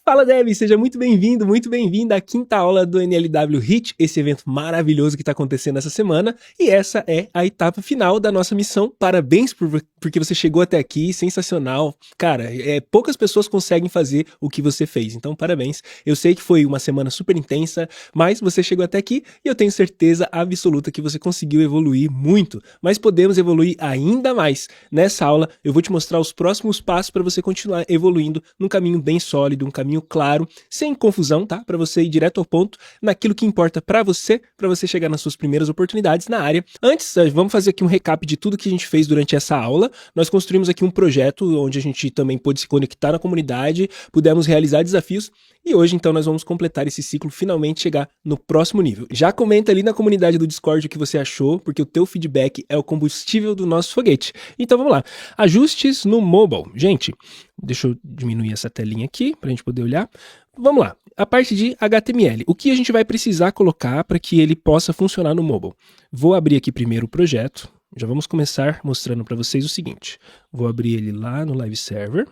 Fala, Dev, seja muito bem-vindo, muito bem-vinda à quinta aula do NLW HIT, esse evento maravilhoso que está acontecendo essa semana, e essa é a etapa final da nossa missão. Parabéns porque você chegou até aqui, sensacional. Cara, poucas pessoas conseguem fazer o que você fez, então parabéns. Eu sei que foi uma semana super intensa, mas você chegou até aqui e eu tenho certeza absoluta que você conseguiu evoluir muito, mas podemos evoluir ainda mais. Nessa aula eu vou te mostrar os próximos passos para você continuar evoluindo num caminho bem sólido, um caminho claro, sem confusão, tá? Para você ir direto ao ponto, naquilo que importa para você chegar nas suas primeiras oportunidades na área. Antes, vamos fazer aqui um recap de tudo que a gente fez durante essa aula. Nós construímos aqui um projeto onde a gente também pôde se conectar na comunidade, pudemos realizar desafios e hoje então nós vamos completar esse ciclo, finalmente chegar no próximo nível. Já comenta ali na comunidade do Discord o que você achou, porque o teu feedback é o combustível do nosso foguete. Então vamos lá. Ajustes no mobile. Gente, deixa eu diminuir essa telinha aqui para a gente poder olhar. Vamos lá, a parte de HTML. O que a gente vai precisar colocar para que ele possa funcionar no mobile? Vou abrir aqui primeiro o projeto. Já vamos começar mostrando para vocês o seguinte. Vou abrir ele lá no Live Server.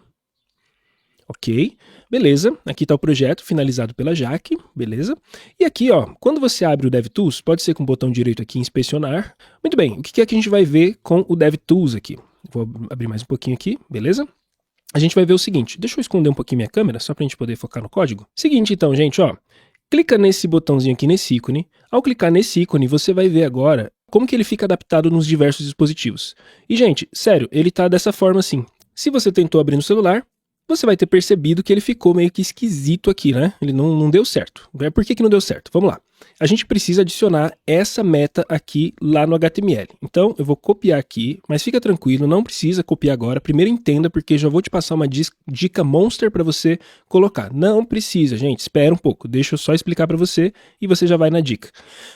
Ok, beleza, aqui está o projeto finalizado pela Jaque, beleza? E aqui, ó, quando você abre o DevTools, pode ser com o botão direito aqui, inspecionar. Muito bem, o que é que a gente vai ver com o DevTools aqui? Vou abrir mais um pouquinho aqui, beleza? A gente vai ver o seguinte, deixa eu esconder um pouquinho minha câmera, só para a gente poder focar no código. Seguinte então, gente, ó, clica nesse botãozinho aqui, nesse ícone. Ao clicar nesse ícone, você vai ver agora como que ele fica adaptado nos diversos dispositivos. E, gente, sério, ele tá dessa forma assim. Se você tentou abrir no celular, você vai ter percebido que ele ficou meio que esquisito aqui, né? Ele não deu certo. Por que não deu certo? Vamos lá. A gente precisa adicionar essa meta aqui lá no HTML. Então, eu vou copiar aqui, mas fica tranquilo, não precisa copiar agora. Primeiro entenda, porque já vou te passar uma dica monster para você colocar. Não precisa, gente, espera um pouco. Deixa eu só explicar para você e você já vai na dica.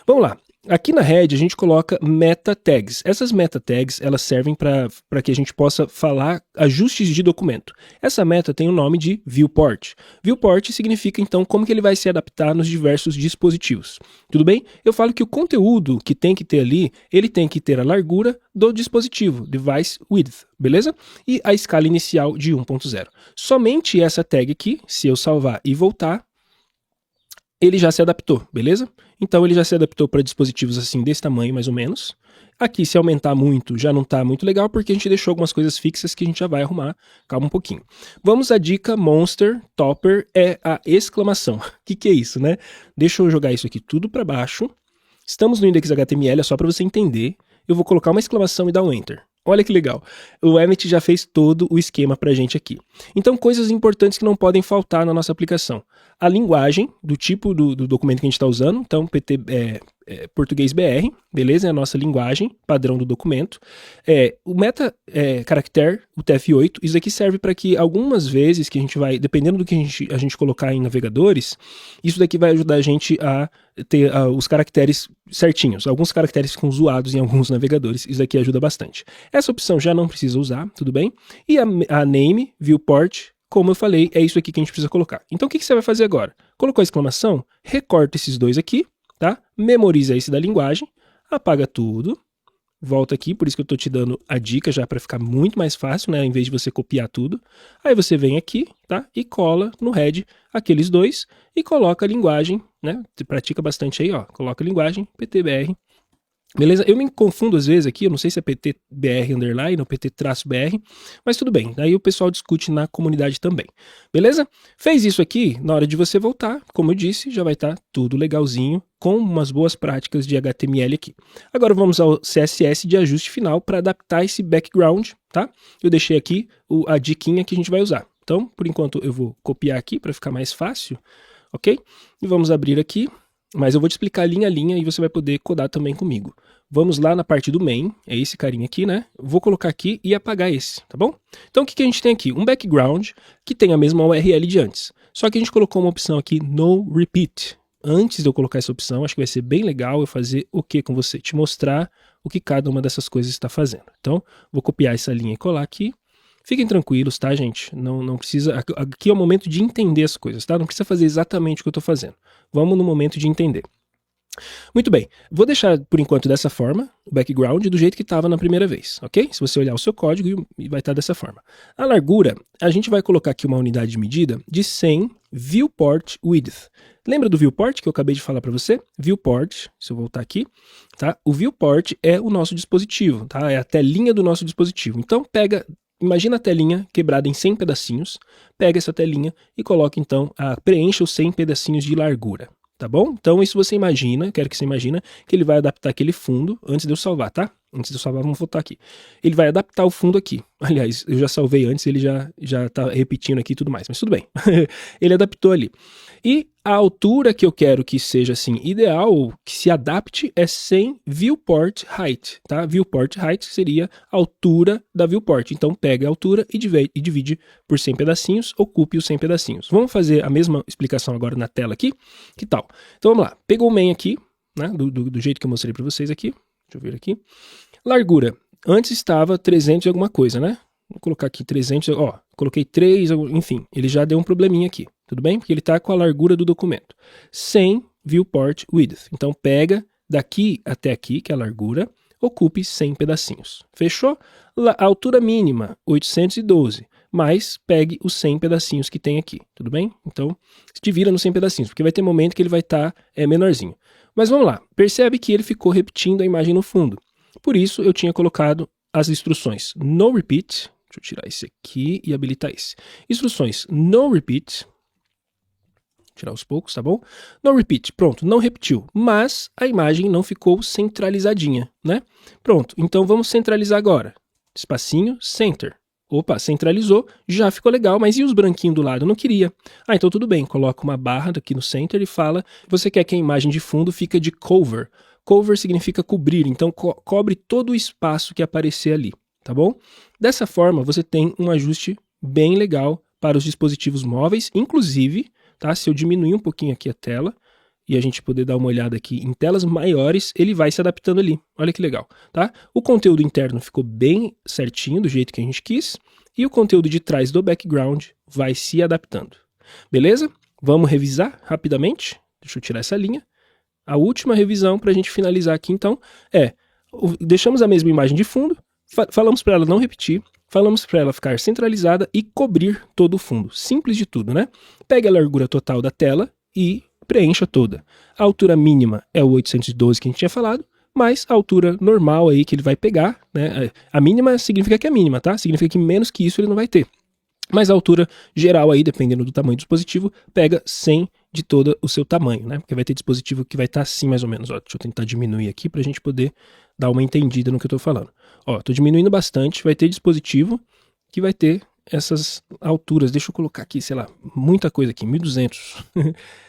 Vamos lá. Aqui na head a gente coloca meta tags. Essas meta tags elas servem para que a gente possa falar ajustes de documento. Essa meta tem o nome de viewport. Viewport significa então como que ele vai se adaptar nos diversos dispositivos. Tudo bem? Eu falo que o conteúdo que tem que ter ali, ele tem que ter a largura do dispositivo, device width, beleza? E a escala inicial de 1.0. Somente essa tag aqui, se eu salvar e voltar, ele já se adaptou, beleza? Então ele já se adaptou para dispositivos assim desse tamanho mais ou menos. Aqui se aumentar muito já não está muito legal porque a gente deixou algumas coisas fixas que a gente já vai arrumar. Calma um pouquinho. Vamos à dica monster topper, é a exclamação. O que é isso, né? Deixa eu jogar isso aqui tudo para baixo. Estamos no index.html, é só para você entender. Eu vou colocar uma exclamação e dar um enter. Olha que legal, o Emmet já fez todo o esquema para a gente aqui. Então, coisas importantes que não podem faltar na nossa aplicação. A linguagem do tipo do documento que a gente está usando, então PT, português BR, beleza? É a nossa linguagem padrão do documento. O meta caractere, o TF8, isso aqui serve para que algumas vezes que a gente vai, dependendo do que a gente colocar em navegadores, isso daqui vai ajudar a gente a ter os caracteres certinhos. Alguns caracteres ficam zoados em alguns navegadores, isso daqui ajuda bastante. Essa opção já não precisa usar, tudo bem? E a name, viewport, como eu falei, é isso aqui que a gente precisa colocar. Então o que você vai fazer agora? Colocou a exclamação, recorta esses dois aqui, tá? Memoriza esse da linguagem, apaga tudo, volta aqui, por isso que eu estou te dando a dica já para ficar muito mais fácil, né? Em vez de você copiar tudo. Aí você vem aqui, tá? E cola no head aqueles dois e coloca a linguagem, né? Você pratica bastante aí, ó. Coloca a linguagem, PTBR. Beleza? Eu me confundo às vezes aqui, eu não sei se é PTBR underline ou PT-BR, mas tudo bem, aí o pessoal discute na comunidade também. Beleza? Fez isso aqui, na hora de você voltar, como eu disse, já vai estar tudo legalzinho, com umas boas práticas de HTML aqui. Agora vamos ao CSS de ajuste final para adaptar esse background, tá? Eu deixei aqui a diquinha que a gente vai usar. Então, por enquanto eu vou copiar aqui para ficar mais fácil, ok? E vamos abrir aqui. Mas eu vou te explicar linha a linha e você vai poder codar também comigo. Vamos lá na parte do main, é esse carinha aqui, né? Vou colocar aqui e apagar esse, tá bom? Então o que a gente tem aqui? Um background que tem a mesma URL de antes. Só que a gente colocou uma opção aqui, no repeat. Antes de eu colocar essa opção, acho que vai ser bem legal eu fazer o que com você? Te mostrar o que cada uma dessas coisas está fazendo. Então, vou copiar essa linha e colar aqui. Fiquem tranquilos, tá, gente? Não precisa... Aqui é o momento de entender as coisas, tá? Não precisa fazer exatamente o que eu estou fazendo. Vamos no momento de entender. Muito bem, vou deixar por enquanto dessa forma, o background do jeito que estava na primeira vez, ok? Se você olhar o seu código, vai estar dessa forma. A largura, a gente vai colocar aqui uma unidade de medida de 100 viewport width. Lembra do viewport que eu acabei de falar para você? Viewport, se eu voltar aqui, tá? O viewport é o nosso dispositivo, tá? É a telinha do nosso dispositivo. Então imagina a telinha quebrada em 100 pedacinhos, pega essa telinha e coloca então, preencha os 100 pedacinhos de largura. Tá bom? Então isso você imagina, quero que você imagina que ele vai adaptar aquele fundo, antes de eu salvar, tá? Antes de eu salvar, vamos voltar aqui. Ele vai adaptar o fundo aqui. Aliás, eu já salvei antes, ele já tá repetindo aqui e tudo mais, mas tudo bem. Ele adaptou ali. E a altura que eu quero que seja assim ideal, ou que se adapte, é 100 viewport height, tá? Viewport height seria a altura da viewport. Então pega a altura e divide por 100 pedacinhos, ocupe os 100 pedacinhos. Vamos fazer a mesma explicação agora na tela aqui? Que tal? Então vamos lá. Pegou o main aqui, né? Do jeito que eu mostrei para vocês aqui. Deixa eu ver aqui. Largura. Antes estava 300 e alguma coisa, né? Vou colocar aqui 300, ó, coloquei 3, enfim, ele já deu um probleminha aqui, tudo bem? Porque ele está com a largura do documento. 100 viewport width. Então pega daqui até aqui, que é a largura, ocupe 100 pedacinhos. Fechou? A altura mínima, 812, mas pegue os 100 pedacinhos que tem aqui, tudo bem? Então, se vira nos 100 pedacinhos, porque vai ter momento que ele vai estar menorzinho. Mas vamos lá, percebe que ele ficou repetindo a imagem no fundo. Por isso, eu tinha colocado as instruções no repeat. Deixa eu tirar esse aqui e habilitar esse. Instruções no repeat. Tirar aos poucos, tá bom? No repeat, pronto, não repetiu, mas a imagem não ficou centralizadinha, né? Pronto, então vamos centralizar agora. Espacinho, center. Opa, centralizou, já ficou legal, mas e os branquinhos do lado? Eu não queria. Então tudo bem, coloca uma barra aqui no center e fala, você quer que a imagem de fundo fique de cover. Cover significa cobrir, então cobre todo o espaço que aparecer ali, tá bom? Dessa forma, você tem um ajuste bem legal para os dispositivos móveis, inclusive, tá? Se eu diminuir um pouquinho aqui a tela e a gente poder dar uma olhada aqui em telas maiores, ele vai se adaptando ali. Olha que legal, tá? O conteúdo interno ficou bem certinho, do jeito que a gente quis, e o conteúdo de trás do background vai se adaptando. Beleza? Vamos revisar rapidamente. Deixa eu tirar essa linha. A última revisão para a gente finalizar aqui, então, deixamos a mesma imagem de fundo, falamos para ela não repetir, falamos para ela ficar centralizada e cobrir todo o fundo. Simples de tudo, né? Pegue a largura total da tela e preencha toda. A altura mínima é o 812 que a gente tinha falado, mas a altura normal aí que ele vai pegar, né? A mínima significa que é mínima, tá? Significa que menos que isso ele não vai ter. Mas a altura geral aí, dependendo do tamanho do dispositivo, pega 100 de todo o seu tamanho, né? Porque vai ter dispositivo que vai estar assim mais ou menos. Ó, deixa eu tentar diminuir aqui para a gente poder dar uma entendida no que eu estou falando. Ó, estou diminuindo bastante, vai ter dispositivo que vai ter essas alturas. Deixa eu colocar aqui, sei lá, muita coisa aqui, 1200.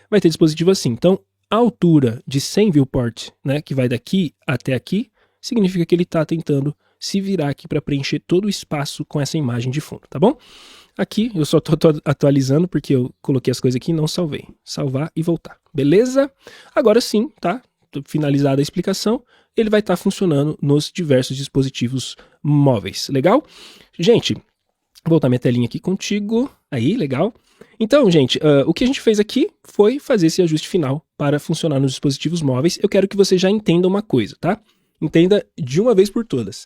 Vai ter dispositivo assim. Então, a altura de 100 viewport, né, que vai daqui até aqui, significa que ele está tentando se virar aqui para preencher todo o espaço com essa imagem de fundo, tá bom? Aqui eu só estou atualizando porque eu coloquei as coisas aqui e não salvei. Salvar e voltar. Beleza? Agora sim, tá? Finalizada a explicação, ele vai estar funcionando nos diversos dispositivos móveis. Legal? Gente, vou voltar minha telinha aqui contigo. Aí, legal. Então, gente, o que a gente fez aqui foi fazer esse ajuste final para funcionar nos dispositivos móveis. Eu quero que você já entenda uma coisa, tá? Entenda de uma vez por todas.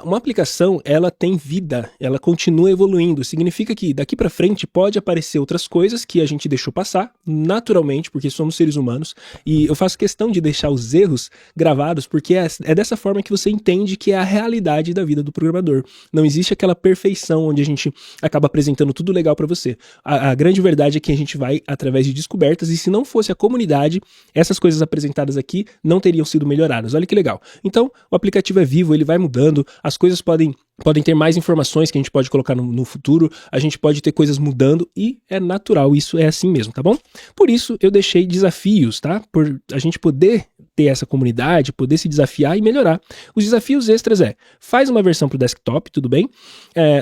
Uma aplicação, ela tem vida, ela continua evoluindo. Significa que daqui para frente pode aparecer outras coisas que a gente deixou passar, naturalmente, porque somos seres humanos. E eu faço questão de deixar os erros gravados, porque é dessa forma que você entende que é a realidade da vida do programador. Não existe aquela perfeição onde a gente acaba apresentando tudo legal para você. A grande verdade é que a gente vai através de descobertas, e se não fosse a comunidade, essas coisas apresentadas aqui não teriam sido melhoradas. Olha que legal. Então, o aplicativo é vivo, ele vai mudando, as coisas podem ter mais informações que a gente pode colocar no futuro, a gente pode ter coisas mudando e é natural, isso é assim mesmo, tá bom? Por isso, eu deixei desafios, tá? Por a gente poder ter essa comunidade, poder se desafiar e melhorar. Os desafios extras faz uma versão para o desktop, tudo bem?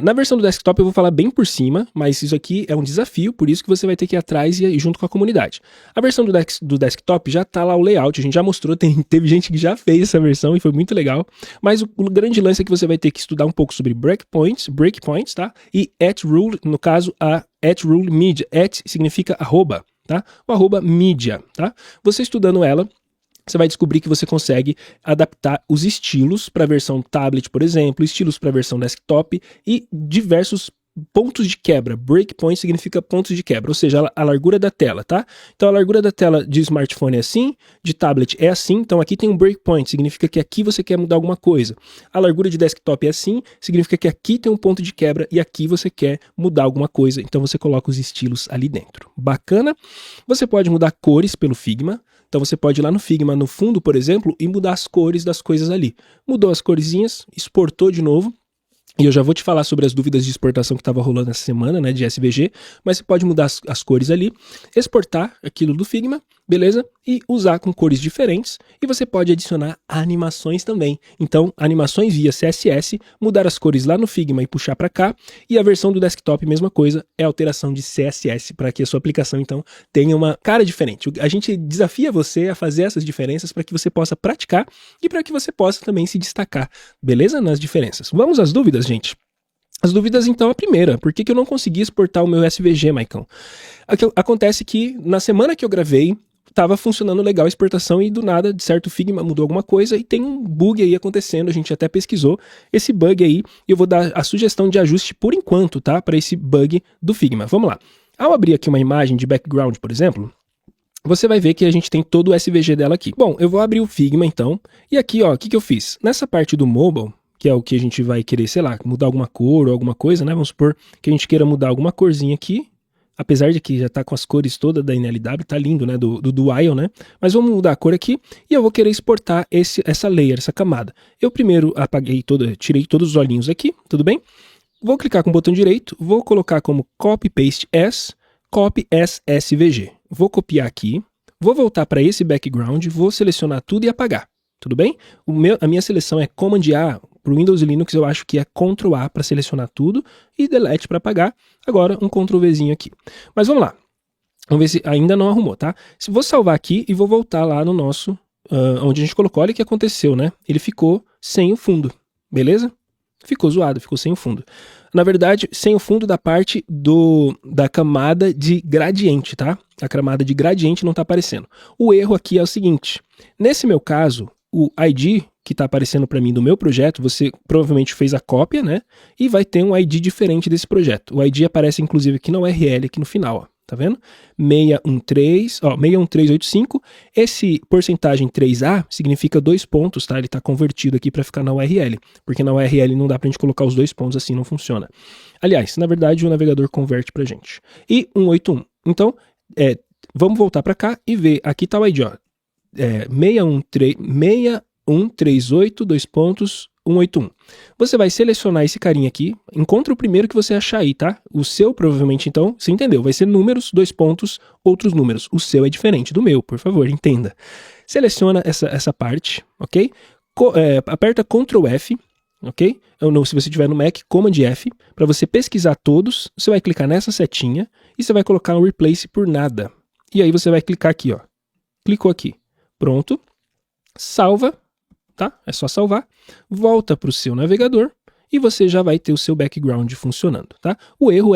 Na versão do desktop eu vou falar bem por cima, mas isso aqui é um desafio, por isso que você vai ter que ir atrás e ir junto com a comunidade. A versão do desktop já tá lá o layout, a gente já mostrou, teve gente que já fez essa versão e foi muito legal, mas o grande lance é que você vai ter que estudar um pouco sobre breakpoints, tá? E @rule, no caso a @rule media, significa arroba, tá? O arroba mídia, tá? Você estudando ela, você vai descobrir que você consegue adaptar os estilos para a versão tablet, por exemplo, estilos para a versão desktop e diversos pontos de quebra. Breakpoint significa pontos de quebra, ou seja, a largura da tela, tá? Então a largura da tela de smartphone é assim, de tablet é assim, então aqui tem um breakpoint, significa que aqui você quer mudar alguma coisa. A largura de desktop é assim, significa que aqui tem um ponto de quebra e aqui você quer mudar alguma coisa, então você coloca os estilos ali dentro. Bacana? Você pode mudar cores pelo Figma. Então você pode ir lá no Figma, no fundo, por exemplo, e mudar as cores das coisas ali. Mudou as corzinhas, exportou de novo. E eu já vou te falar sobre as dúvidas de exportação que estava rolando essa semana, né, de SVG, mas você pode mudar as cores ali, exportar aquilo do Figma, beleza? E usar com cores diferentes, e você pode adicionar animações também. Então, animações via CSS, mudar as cores lá no Figma e puxar para cá, e a versão do desktop, mesma coisa, é alteração de CSS, para que a sua aplicação, então, tenha uma cara diferente. A gente desafia você a fazer essas diferenças para que você possa praticar e para que você possa também se destacar, beleza? Nas diferenças. Vamos às dúvidas, gente? As dúvidas, então, a primeira, por que eu não consegui exportar o meu SVG, Maicon? Acontece que na semana que eu gravei, estava funcionando legal a exportação e do nada, de certo, o Figma mudou alguma coisa e tem um bug aí acontecendo, a gente até pesquisou esse bug aí e eu vou dar a sugestão de ajuste por enquanto, tá? Para esse bug do Figma. Vamos lá. Ao abrir aqui uma imagem de background, por exemplo, você vai ver que a gente tem todo o SVG dela aqui. Bom, eu vou abrir o Figma então, e aqui, ó, o que eu fiz? Nessa parte do mobile, que é o que a gente vai querer, sei lá, mudar alguma cor ou alguma coisa, né? Vamos supor que a gente queira mudar alguma corzinha aqui, apesar de que já tá com as cores todas da NLW, tá lindo, né, do Dual, né? Mas vamos mudar a cor aqui e eu vou querer exportar essa layer, essa camada. Eu primeiro tirei todos os olhinhos aqui, tudo bem? Vou clicar com o botão direito, vou colocar como Copy Paste As, Copy as SVG. Vou copiar aqui, vou voltar para esse background, vou selecionar tudo e apagar. Tudo bem? A minha seleção é Command A, para o Windows e Linux eu acho que é Ctrl A para selecionar tudo e Delete para apagar. Agora um Ctrl Vzinho aqui. Mas vamos lá. Vamos ver se ainda não arrumou, tá? Vou salvar aqui e vou voltar lá no nosso, onde a gente colocou. Olha o que aconteceu, né? Ele ficou sem o fundo, beleza? Ficou zoado, ficou sem o fundo. Na verdade, sem o fundo da parte da camada de gradiente, tá? A camada de gradiente não está aparecendo. O erro aqui é o seguinte, nesse meu caso, o ID que está aparecendo para mim do meu projeto, você provavelmente fez a cópia, né? E vai ter um ID diferente desse projeto. O ID aparece inclusive aqui na URL, aqui no final, ó. Tá vendo? 61385. Esse porcentagem 3A significa 2 pontos, tá? Ele está convertido aqui para ficar na URL, porque na URL não dá para a gente colocar os 2 pontos assim, não funciona. Aliás, na verdade o navegador converte para gente. E 181. Então, vamos voltar para cá e ver. Aqui está o ID, ó. 6138, 2 pontos, 181. Você vai selecionar esse carinha aqui, encontra o primeiro que você achar aí, tá? O seu, provavelmente, então, você entendeu, vai ser números, 2 pontos, outros números. O seu é diferente do meu, por favor, entenda. Seleciona essa parte, ok? Aperta Ctrl F, ok? Se você estiver no Mac, Command F, para você pesquisar todos, você vai clicar nessa setinha e você vai colocar um Replace por nada. E aí você vai clicar aqui, ó. Clicou aqui. Pronto. Salva. Tá? É só salvar, volta para o seu navegador e você já vai ter o seu background funcionando, tá? O erro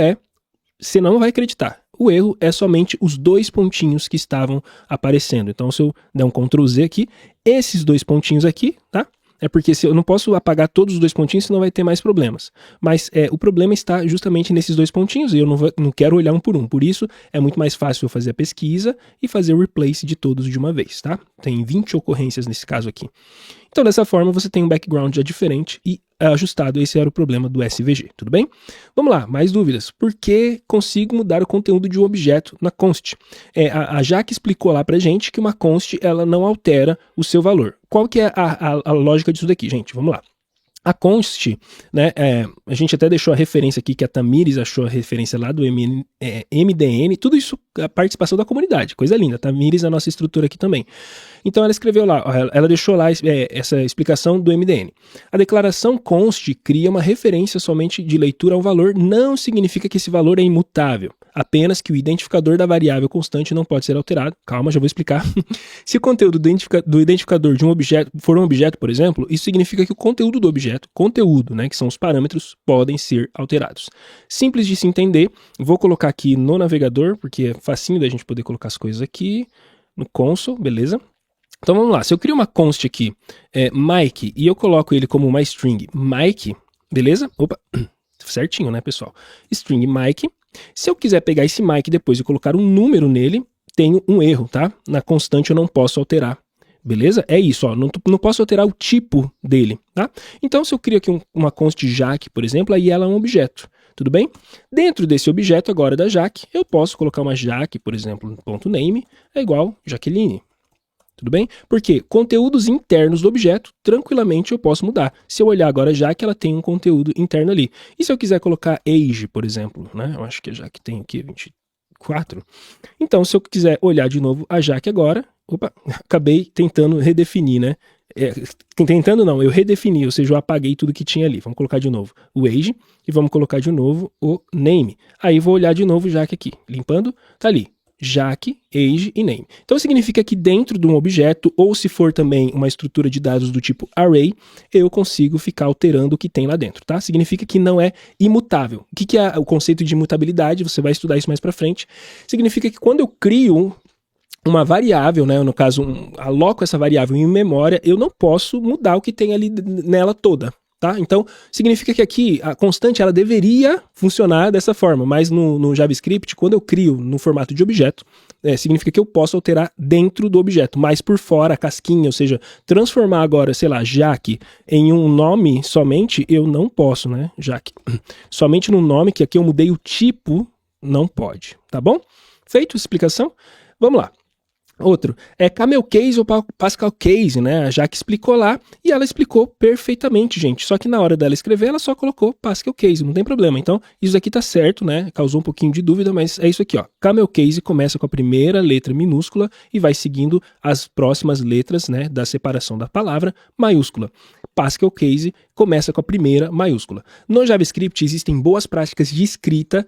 você não vai acreditar, o erro é somente os 2 pontinhos que estavam aparecendo. Então se eu der um Ctrl Z aqui, esses 2 pontinhos aqui, tá? É porque eu não posso apagar todos os 2 pontinhos, senão vai ter mais problemas. Mas o problema está justamente nesses 2 pontinhos e eu não quero olhar um por um. Por isso, é muito mais fácil eu fazer a pesquisa e fazer o replace de todos de uma vez, tá? Tem 20 ocorrências nesse caso aqui. Então, dessa forma, você tem um background já diferente e ajustado. Esse era o problema do SVG, tudo bem? Vamos lá, mais dúvidas. Por que consigo mudar o conteúdo de um objeto na const? A Jaque explicou lá pra gente que uma const ela não altera o seu valor. Qual que é a lógica disso daqui, gente? Vamos lá. A const, né, a gente até deixou a referência aqui, que a Tamires achou a referência lá do MDN, tudo isso, a participação da comunidade, coisa linda. A Tamires é a nossa instrutora aqui também. Então ela escreveu lá, ela deixou lá essa explicação do MDN. A declaração const cria uma referência somente de leitura ao valor, não significa que esse valor é imutável. Apenas que o identificador da variável constante não pode ser alterado. Calma, já vou explicar. Se o conteúdo do identificador de um objeto for um objeto, por exemplo, isso significa que o conteúdo do objeto, né, que são os parâmetros, podem ser alterados. Simples de se entender. Vou colocar aqui no navegador, porque é facinho da gente poder colocar as coisas aqui. No console, beleza? Então vamos lá, se eu crio uma const aqui, Mike, e eu coloco ele como uma string Mike, beleza? Opa, certinho, né, pessoal? String Mike. Se eu quiser pegar esse Mike depois e colocar um número nele, tenho um erro, tá? Na constante eu não posso alterar. Beleza? É isso, ó. Não posso alterar o tipo dele, tá? Então, se eu crio aqui uma const Jaque, por exemplo, aí ela é um objeto. Tudo bem? Dentro desse objeto agora da Jaque, eu posso colocar uma Jaque, por exemplo, .name é igual Jaqueline. Tudo bem? Porque conteúdos internos do objeto, tranquilamente eu posso mudar. Se eu olhar agora a Jaque, ela tem um conteúdo interno ali. E se eu quiser colocar age, por exemplo, né? Eu acho que a Jaque tem aqui 24. Então, se eu quiser olhar de novo a Jaque agora, opa, acabei tentando redefinir, né? Tentando não, eu redefini, ou seja, eu apaguei tudo que tinha ali. Vamos colocar de novo o age e vamos colocar de novo o name. Aí vou olhar de novo o Jaque aqui, limpando, tá ali. Jaque, age e name. Então significa que dentro de um objeto, ou se for também uma estrutura de dados do tipo array, eu consigo ficar alterando o que tem lá dentro, tá? Significa que não é imutável. O que é o conceito de imutabilidade? Você vai estudar isso mais para frente. Significa que quando eu crio uma variável, né, no caso, aloco essa variável em memória, eu não posso mudar o que tem ali nela toda. Tá? Então, significa que aqui a constante ela deveria funcionar dessa forma, mas no JavaScript, quando eu crio no formato de objeto, significa que eu posso alterar dentro do objeto, mas por fora, a casquinha, ou seja, transformar agora, sei lá, Jaque em um nome somente, eu não posso, né, Jaque. Somente no nome, que aqui eu mudei o tipo, não pode, tá bom? Feito a explicação? Vamos lá. Outro, Camel Case ou Pascal Case, né? A Jaque explicou lá e ela explicou perfeitamente, gente. Só que na hora dela escrever, ela só colocou Pascal Case, não tem problema. Então, isso aqui tá certo, né? Causou um pouquinho de dúvida, mas é isso aqui, ó. Camel Case começa com a primeira letra minúscula e vai seguindo as próximas letras, né? Da separação da palavra maiúscula. Pascal Case começa com a primeira maiúscula. No JavaScript existem boas práticas de escrita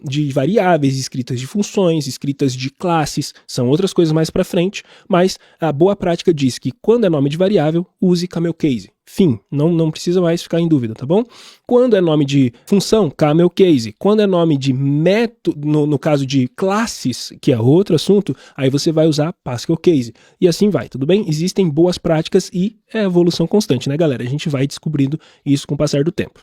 de variáveis, escritas de funções, escritas de classes, são outras coisas mais para frente, mas a boa prática diz que quando é nome de variável, use camel case. Fim, não precisa mais ficar em dúvida, tá bom? Quando é nome de função, camel case. Quando é nome de método, no caso de classes, que é outro assunto, aí você vai usar Pascal case. E assim vai, tudo bem? Existem boas práticas e é evolução constante, né, galera? A gente vai descobrindo isso com o passar do tempo.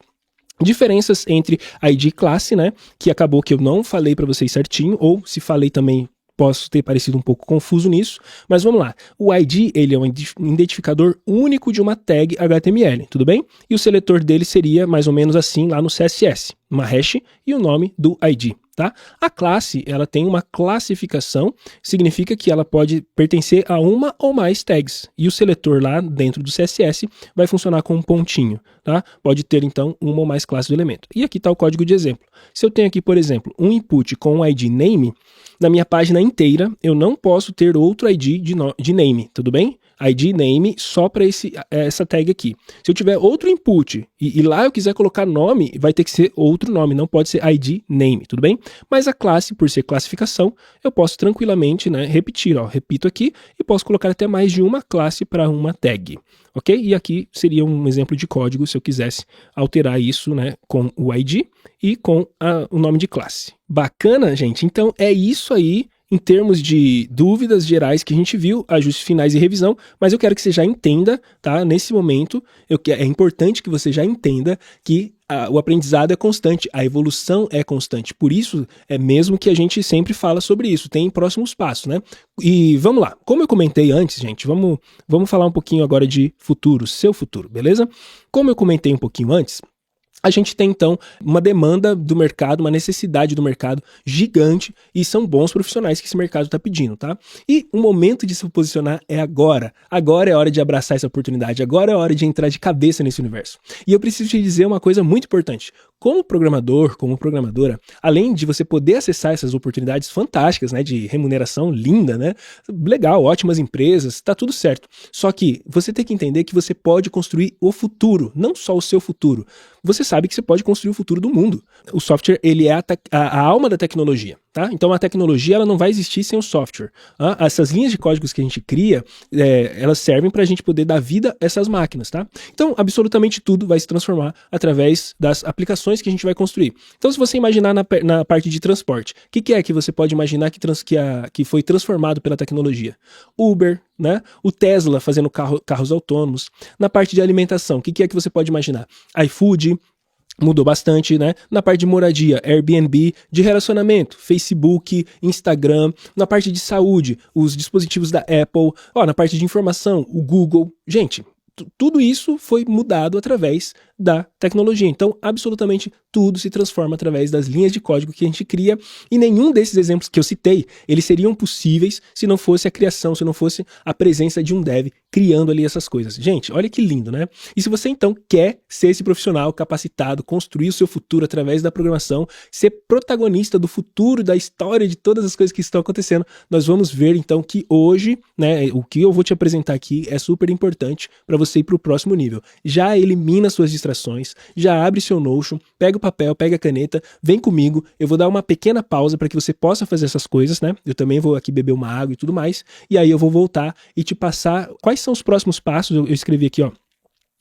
Diferenças entre ID e classe, né? Que acabou que eu não falei para vocês certinho, ou se falei também posso ter parecido um pouco confuso nisso, mas vamos lá. O ID, ele é um identificador único de uma tag HTML, tudo bem? E o seletor dele seria mais ou menos assim lá no CSS, uma hash e o nome do ID, tá? A classe, ela tem uma classificação, significa que ela pode pertencer a uma ou mais tags, e o seletor lá dentro do CSS vai funcionar com um pontinho, tá? Pode ter então uma ou mais classes do elemento. E aqui está o código de exemplo. Se eu tenho aqui, por exemplo, um input com um ID name, na minha página inteira, eu não posso ter outro ID de name, tudo bem? ID name só para essa tag aqui. Se eu tiver outro input e lá eu quiser colocar nome, vai ter que ser outro nome, não pode ser ID name, tudo bem? Mas a classe, por ser classificação, eu posso tranquilamente, né, repetir, ó, repito aqui, e posso colocar até mais de uma classe para uma tag, ok? E aqui seria um exemplo de código se eu quisesse alterar isso, né, com o ID e com o nome de classe. Bacana, gente? Então é isso aí em termos de dúvidas gerais que a gente viu, ajustes finais e revisão, mas eu quero que você já entenda, tá? Nesse momento, é importante que você já entenda que o aprendizado é constante, a evolução é constante. Por isso, é mesmo que a gente sempre fala sobre isso, tem próximos passos, né? E vamos lá, como eu comentei antes, gente, vamos falar um pouquinho agora de futuro, seu futuro, beleza? Como eu comentei um pouquinho antes, a gente tem, então, uma demanda do mercado, uma necessidade do mercado gigante e são bons profissionais que esse mercado está pedindo, tá? E o momento de se posicionar é agora. Agora é hora de abraçar essa oportunidade, agora é hora de entrar de cabeça nesse universo. E eu preciso te dizer uma coisa muito importante. Como programador, como programadora, além de você poder acessar essas oportunidades fantásticas, né, de remuneração linda, né? Legal, ótimas empresas, tá tudo certo. Só que você tem que entender que você pode construir o futuro, não só o seu futuro. Você sabe que você pode construir o futuro do mundo. O software, ele é a alma da tecnologia. tá? Então a tecnologia ela não vai existir sem o software. Essas linhas de códigos que a gente cria, elas servem para a gente poder dar vida a essas máquinas, tá? Então absolutamente tudo vai se transformar através das aplicações que a gente vai construir. Então se você imaginar na parte de transporte, o que é que você pode imaginar que foi transformado pela tecnologia? Uber, né? O Tesla fazendo carros autônomos. Na parte de alimentação, o que é que você pode imaginar? iFood, mudou bastante, né? Na parte de moradia, Airbnb, de relacionamento, Facebook, Instagram. Na parte de saúde, os dispositivos da Apple. Na parte de informação, o Google. Gente, tudo isso foi mudado através da tecnologia. Então, absolutamente tudo se transforma através das linhas de código que a gente cria, e nenhum desses exemplos que eu citei, eles seriam possíveis se não fosse a criação, se não fosse a presença de um dev criando ali essas coisas. Gente, olha que lindo, né? E se você então quer ser esse profissional capacitado, construir o seu futuro através da programação, ser protagonista do futuro, da história de todas as coisas que estão acontecendo, nós vamos ver então que hoje, né, o que eu vou te apresentar aqui é super importante para você ir para o próximo nível. Já elimina suas distrações, já abre seu Notion, pega o papel, pega a caneta, vem comigo, eu vou dar uma pequena pausa para que você possa fazer essas coisas, né? Eu também vou aqui beber uma água e tudo mais, e aí eu vou voltar e te passar quais são os próximos passos. Eu escrevi aqui, eu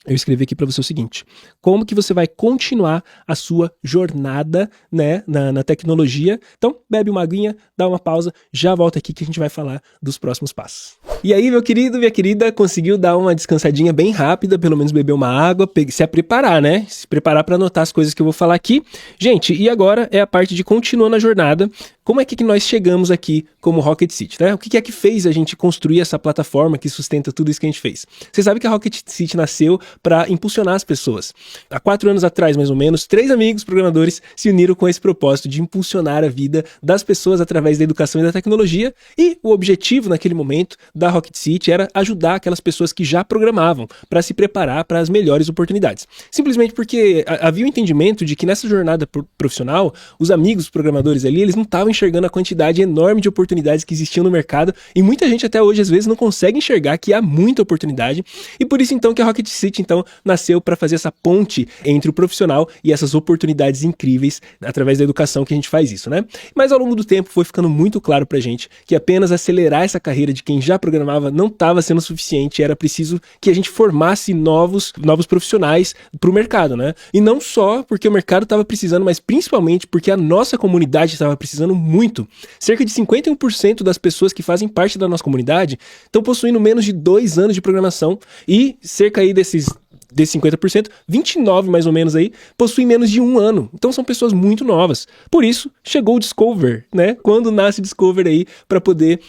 escrevi aqui para você o seguinte: como que você vai continuar a sua jornada, né, na tecnologia. Então, bebe uma aguinha, dá uma pausa, já volta aqui que a gente vai falar dos próximos passos. E aí, meu querido, minha querida, conseguiu dar uma descansadinha bem rápida, pelo menos beber uma água, se preparar, né? Se preparar para anotar as coisas que eu vou falar aqui. Gente, e agora é a parte de continuando a jornada. Como é que nós chegamos aqui como Rocket City, né? O que é que fez a gente construir essa plataforma que sustenta tudo isso que a gente fez? Você sabe que a Rocket City nasceu para impulsionar as pessoas. Há 4 anos atrás, mais ou menos, 3 amigos programadores se uniram com esse propósito de impulsionar a vida das pessoas através da educação e da tecnologia, e o objetivo naquele momento da Rocket City era ajudar aquelas pessoas que já programavam para se preparar para as melhores oportunidades. Simplesmente porque havia o entendimento de que nessa jornada profissional, os amigos programadores ali, eles não estavam enxergando a quantidade enorme de oportunidades que existiam no mercado, e muita gente até hoje às vezes não consegue enxergar que há muita oportunidade, e por isso então que a Rocket City então nasceu para fazer essa ponte entre o profissional e essas oportunidades incríveis através da educação que a gente faz isso, né? Mas ao longo do tempo foi ficando muito claro pra gente que apenas acelerar essa carreira de quem já programava não estava sendo suficiente, era preciso que a gente formasse novos profissionais para o mercado, né? E não só porque o mercado estava precisando, mas principalmente porque a nossa comunidade estava precisando muito. Cerca de 51% das pessoas que fazem parte da nossa comunidade estão possuindo menos de 2 anos de programação, e cerca aí desses 50%, 29 mais ou menos aí, possuem menos de 1 ano. Então são pessoas muito novas. Por isso, chegou o Discover, né? Quando nasce o Discover aí, para poder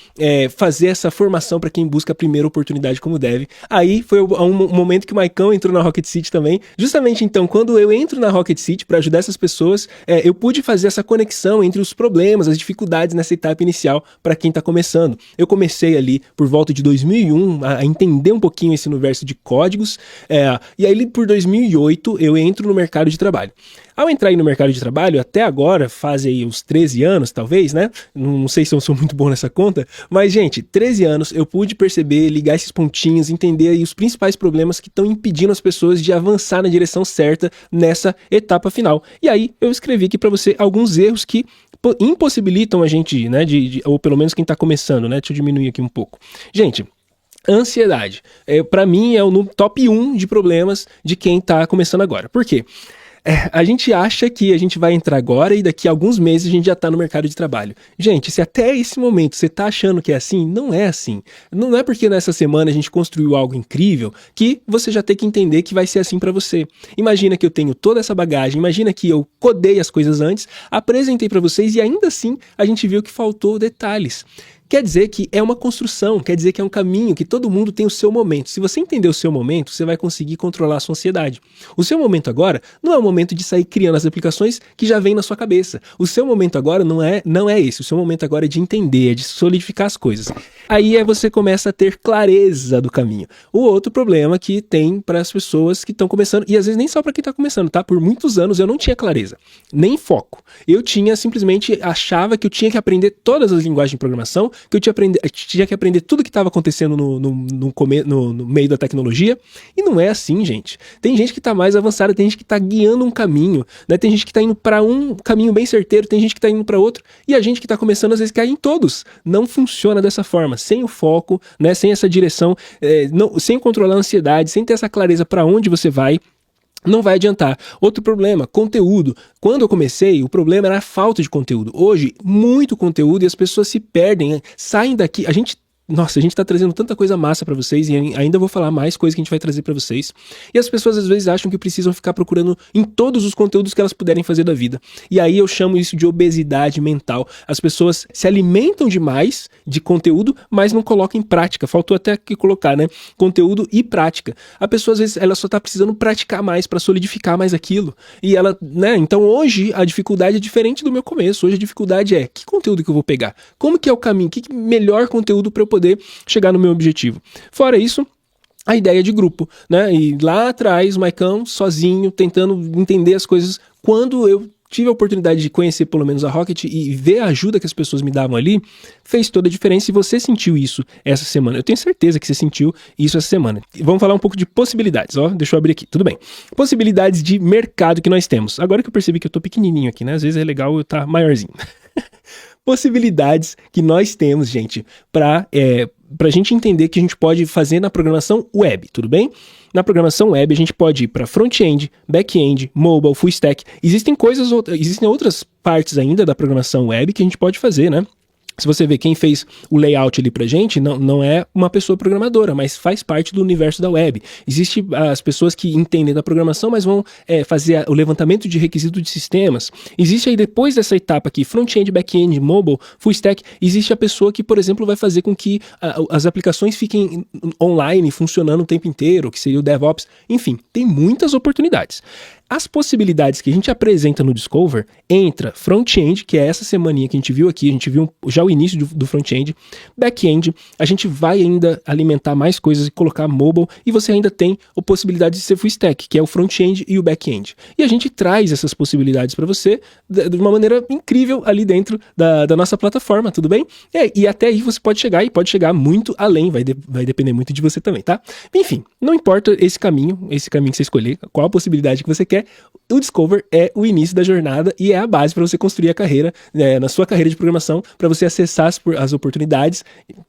fazer essa formação para quem busca a primeira oportunidade como deve. Aí foi um momento que o Maicão entrou na Rocket City também. Justamente então, quando eu entro na Rocket City para ajudar essas pessoas, eu pude fazer essa conexão entre os problemas, as dificuldades nessa etapa inicial para quem está começando. Eu comecei ali por volta de 2001 a entender um pouquinho esse universo de códigos, e aí por 2008 eu entro no mercado de trabalho. Ao entrar aí no mercado de trabalho, até agora, faz aí uns 13 anos talvez, né? Não sei se eu sou muito bom nessa conta, mas gente, 13 anos eu pude perceber, ligar esses pontinhos, entender aí os principais problemas que estão impedindo as pessoas de avançar na direção certa nessa etapa final. E aí eu escrevi aqui para você alguns erros que impossibilitam a gente, né, ou pelo menos quem está começando, né? Deixa eu diminuir aqui um pouco. Gente, ansiedade, para mim é o top 1 de problemas de quem tá começando agora. Por quê? A gente acha que a gente vai entrar agora e daqui a alguns meses a gente já tá no mercado de trabalho. Gente, se até esse momento você tá achando que é assim, não é assim. Não é porque nessa semana a gente construiu algo incrível que você já tem que entender que vai ser assim para você. Imagina que eu tenho toda essa bagagem, imagina que eu codei as coisas antes, apresentei para vocês e ainda assim a gente viu que faltou detalhes. Quer dizer que é uma construção, quer dizer que é um caminho, que todo mundo tem o seu momento. Se você entender o seu momento, você vai conseguir controlar a sua ansiedade. O seu momento agora não é o momento de sair criando as aplicações que já vem na sua cabeça. O seu momento agora não é esse. O seu momento agora é de entender, é de solidificar as coisas. Aí você começa a ter clareza do caminho. O outro problema que tem para as pessoas que estão começando, e às vezes nem só para quem está começando, tá? Por muitos anos eu não tinha clareza, nem foco. Eu simplesmente achava que eu tinha que aprender todas as linguagens de programação que eu tinha que aprender tudo que estava acontecendo no meio da tecnologia. E não é assim, gente. Tem gente que está mais avançada, tem gente que está guiando um caminho, né? Tem gente que está indo para um caminho bem certeiro, tem gente que está indo para outro, e a gente que está começando às vezes cai em todos. Não funciona dessa forma, sem o foco, né? Sem essa direção, sem controlar a ansiedade, sem ter essa clareza para onde você vai. Não vai adiantar. Outro problema, conteúdo. Quando eu comecei, o problema era a falta de conteúdo. Hoje, muito conteúdo e as pessoas se perdem, saem daqui. A gente tá trazendo tanta coisa massa pra vocês e ainda vou falar mais coisas que a gente vai trazer pra vocês. E as pessoas às vezes acham que precisam ficar procurando em todos os conteúdos que elas puderem fazer da vida. E aí eu chamo isso de obesidade mental. As pessoas se alimentam demais de conteúdo, mas não colocam em prática. Faltou até aqui colocar, né? Conteúdo e prática. A pessoa às vezes ela só tá precisando praticar mais pra solidificar mais aquilo. E ela, né? Então hoje a dificuldade é diferente do meu começo. Hoje a dificuldade é que conteúdo que eu vou pegar? Como que é o caminho? Que melhor conteúdo pra eu poder chegar no meu objetivo. Fora isso, a ideia de grupo, né? E lá atrás, o Maicão, sozinho, tentando entender as coisas. Quando eu tive a oportunidade de conhecer pelo menos a Rocket e ver a ajuda que as pessoas me davam ali, fez toda a diferença e você sentiu isso essa semana. Eu tenho certeza que você sentiu isso essa semana. Vamos falar um pouco de possibilidades, ó. Deixa eu abrir aqui, tudo bem. Possibilidades de mercado que nós temos. Agora que eu percebi que eu tô pequenininho aqui, né? Às vezes é legal eu estar maiorzinho. Possibilidades que nós temos, gente, para a gente entender que a gente pode fazer na programação web, tudo bem? Na programação web a gente pode ir para front-end, back-end, mobile, full stack. Existem outras partes ainda da programação web que a gente pode fazer, né? Se você ver quem fez o layout ali pra gente, não é uma pessoa programadora, mas faz parte do universo da web. Existem as pessoas que entendem da programação, mas vão fazer o levantamento de requisitos de sistemas. Existe aí, depois dessa etapa aqui, front-end, back-end, mobile, full stack, existe a pessoa que, por exemplo, vai fazer com que as aplicações fiquem online, funcionando o tempo inteiro, que seria o DevOps. Enfim, tem muitas oportunidades. As possibilidades que a gente apresenta no Discover, entra front-end, que é essa semaninha que a gente viu aqui, a gente viu já o início do front-end, back-end, a gente vai ainda alimentar mais coisas e colocar mobile, e você ainda tem a possibilidade de ser full stack, que é o front-end e o back-end. E a gente traz essas possibilidades para você de uma maneira incrível ali dentro da nossa plataforma, tudo bem? E até aí você pode chegar, e pode chegar muito além, vai depender muito de você também, tá? Enfim, não importa esse caminho que você escolher, qual a possibilidade que você quer, o Discover é o início da jornada e é a base para você construir a carreira, na sua carreira de programação, para você acessar as oportunidades.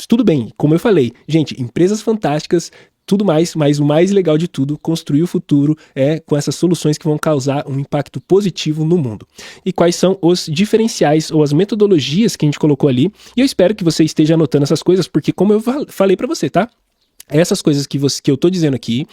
Tudo bem, como eu falei, gente, empresas fantásticas, tudo mais, mas o mais legal de tudo, construir o futuro com essas soluções que vão causar um impacto positivo no mundo. E quais são os diferenciais ou as metodologias que a gente colocou ali, e eu espero que você esteja anotando essas coisas, porque como eu falei para você, tá? Essas coisas que eu tô dizendo aqui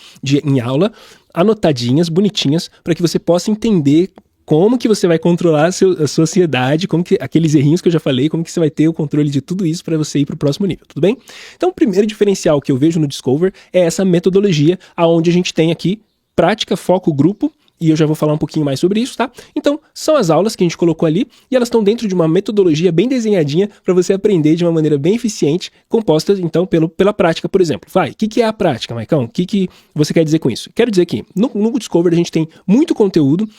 em aula, anotadinhas, bonitinhas, para que você possa entender como que você vai controlar a sua ansiedade, como que aqueles errinhos que eu já falei, como que você vai ter o controle de tudo isso para você ir para o próximo nível, tudo bem? Então, o primeiro diferencial que eu vejo no Discover é essa metodologia, aonde a gente tem aqui prática, foco, grupo, e eu já vou falar um pouquinho mais sobre isso, tá? Então, são as aulas que a gente colocou ali e elas estão dentro de uma metodologia bem desenhadinha para você aprender de uma maneira bem eficiente, composta, então, pela prática, por exemplo. O que é a prática, Maicão? O que você quer dizer com isso? Quero dizer que no Discover a gente tem muito conteúdo,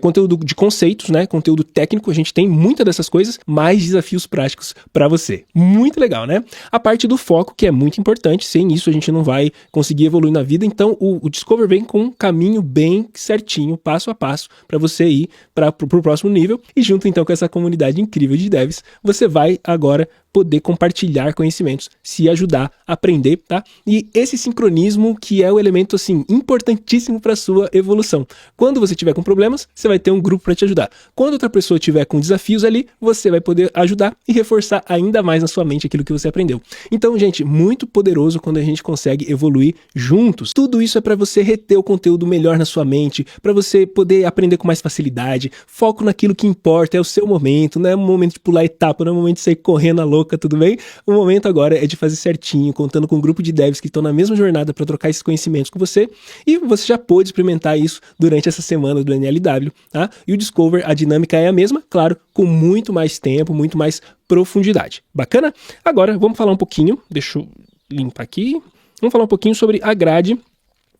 conteúdo de conceitos, né? Conteúdo técnico, a gente tem muita dessas coisas, mais desafios práticos para você. Muito legal, né? A parte do foco, que é muito importante, sem isso a gente não vai conseguir evoluir na vida, então o Discover vem com um caminho bem certinho, passo a passo, para você ir para o próximo nível, e junto então com essa comunidade incrível de devs, você vai agora poder compartilhar conhecimentos, se ajudar a aprender, tá? E esse sincronismo que é o elemento, assim, importantíssimo para sua evolução. Quando você tiver com problemas, você vai ter um grupo para te ajudar. Quando outra pessoa tiver com desafios ali, você vai poder ajudar e reforçar ainda mais na sua mente aquilo que você aprendeu. Então, gente, muito poderoso quando a gente consegue evoluir juntos. Tudo isso é para você reter o conteúdo melhor na sua mente, para você poder aprender com mais facilidade, foco naquilo que importa, é o seu momento, não é o momento de pular etapa, não é o momento de sair correndo a louca, tudo bem? O momento agora é de fazer certinho, contando com um grupo de devs que estão na mesma jornada para trocar esses conhecimentos com você, e você já pôde experimentar isso durante essa semana do NLW, tá? E o Discover, a dinâmica é a mesma, claro, com muito mais tempo, muito mais profundidade. Bacana? Agora, vamos falar um pouquinho, deixa eu limpar aqui, vamos falar um pouquinho sobre a grade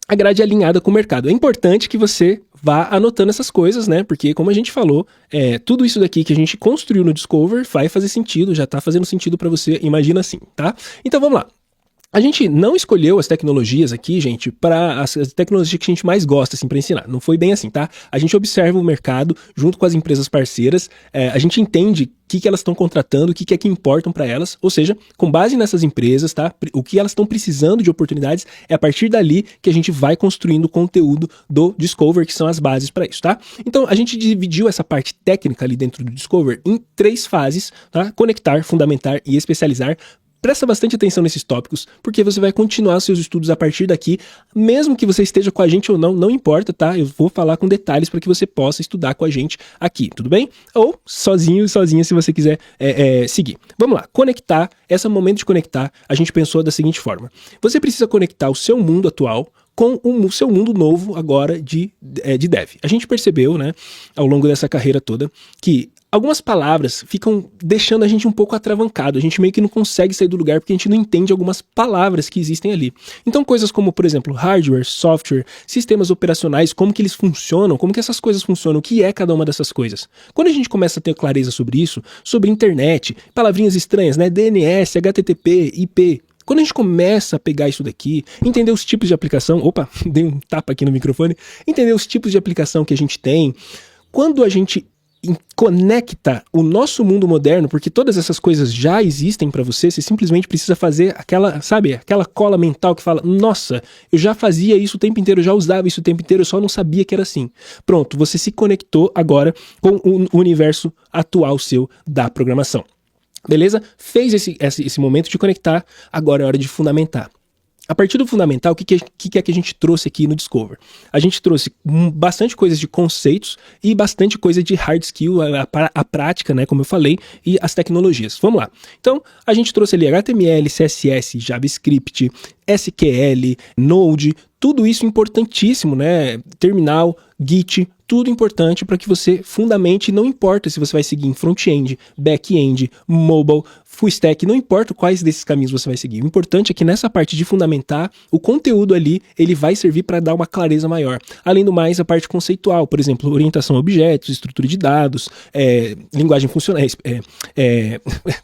a grade alinhada com o mercado. É importante que você vá anotando essas coisas, né? Porque, como a gente falou, tudo isso daqui que a gente construiu no Discover vai fazer sentido, já tá fazendo sentido para você, imagina assim, tá? Então vamos lá. A gente não escolheu as tecnologias aqui, gente, para as tecnologias que a gente mais gosta, assim, para ensinar. Não foi bem assim, tá? A gente observa o mercado junto com as empresas parceiras, a gente entende o que elas estão contratando, o que é que importam para elas, ou seja, com base nessas empresas, tá? O que elas estão precisando de oportunidades, é a partir dali que a gente vai construindo o conteúdo do Discover, que são as bases para isso, tá? Então, a gente dividiu essa parte técnica ali dentro do Discover em 3 fases, tá? Conectar, fundamentar e especializar. Presta bastante atenção nesses tópicos, porque você vai continuar seus estudos a partir daqui, mesmo que você esteja com a gente ou não, não importa, tá? Eu vou falar com detalhes para que você possa estudar com a gente aqui, tudo bem? Ou sozinho, sozinha, se você quiser seguir. Vamos lá, conectar, esse é o momento de conectar, a gente pensou da seguinte forma. Você precisa conectar o seu mundo atual com o seu mundo novo agora de dev. A gente percebeu, né, ao longo dessa carreira toda, que algumas palavras ficam deixando a gente um pouco atravancado, a gente meio que não consegue sair do lugar porque a gente não entende algumas palavras que existem ali. Então coisas como, por exemplo, hardware, software, sistemas operacionais, como que eles funcionam, como que essas coisas funcionam, o que é cada uma dessas coisas. Quando a gente começa a ter clareza sobre isso, sobre internet, palavrinhas estranhas, né, DNS, HTTP, IP... Quando a gente começa a pegar isso daqui, entender os tipos de aplicação, opa, dei um tapa aqui no microfone, entender os tipos de aplicação que a gente tem, quando a gente conecta o nosso mundo moderno, porque todas essas coisas já existem para você simplesmente precisa fazer aquela, sabe, aquela cola mental que fala, nossa, eu já fazia isso o tempo inteiro, eu já usava isso o tempo inteiro, eu só não sabia que era assim. Pronto, você se conectou agora com o universo atual seu da programação. Beleza? Fez esse momento de conectar, agora é hora de fundamentar. A partir do fundamental, o que é que a gente trouxe aqui no Discover? A gente trouxe bastante coisas de conceitos e bastante coisa de hard skill, a prática, né, como eu falei, e as tecnologias. Vamos lá. Então, a gente trouxe ali HTML, CSS, JavaScript, SQL, Node, tudo isso importantíssimo, né? Terminal, Git, tudo importante para que você fundamente, não importa se você vai seguir em front-end, back-end, mobile, full stack, não importa quais desses caminhos você vai seguir. O importante é que nessa parte de fundamentar, o conteúdo ali, ele vai servir para dar uma clareza maior. Além do mais, a parte conceitual, por exemplo, orientação a objetos, estrutura de dados, linguagem funcional,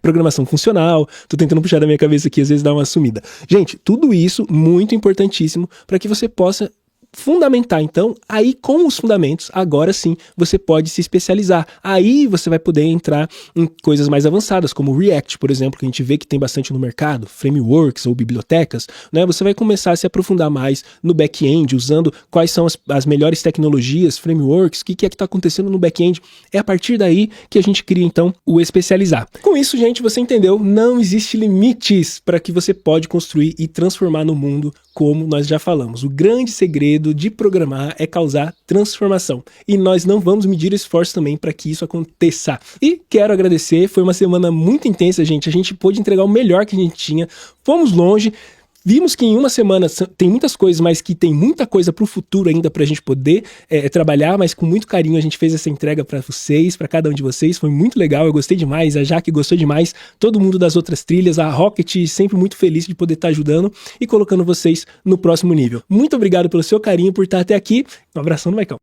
programação funcional. Tô tentando puxar da minha cabeça aqui, às vezes dá uma sumida. Gente, tudo isso muito importantíssimo para que você possa fundamentar. Então, aí com os fundamentos, agora sim, você pode se especializar. Aí você vai poder entrar em coisas mais avançadas, como o React, por exemplo, que a gente vê que tem bastante no mercado, frameworks ou bibliotecas, né? Você vai começar a se aprofundar mais no back-end, usando quais são as melhores tecnologias, frameworks, o que é que está acontecendo no back-end. É a partir daí que a gente cria, então, o especializar. Com isso, gente, você entendeu? Não existe limites para que você pode construir e transformar no mundo, como nós já falamos. O grande segredo de programar é causar transformação. E nós não vamos medir esforço também para que isso aconteça. E quero agradecer, foi uma semana muito intensa, gente. A gente pôde entregar o melhor que a gente tinha. Fomos longe. Vimos que em uma semana tem muitas coisas, mas que tem muita coisa para o futuro ainda para a gente poder trabalhar, mas com muito carinho a gente fez essa entrega para vocês, para cada um de vocês. Foi muito legal, eu gostei demais, a Jaque gostou demais, todo mundo das outras trilhas, a Rocket sempre muito feliz de poder estar ajudando e colocando vocês no próximo nível. Muito obrigado pelo seu carinho, por estar até aqui. Um abração do Maicão.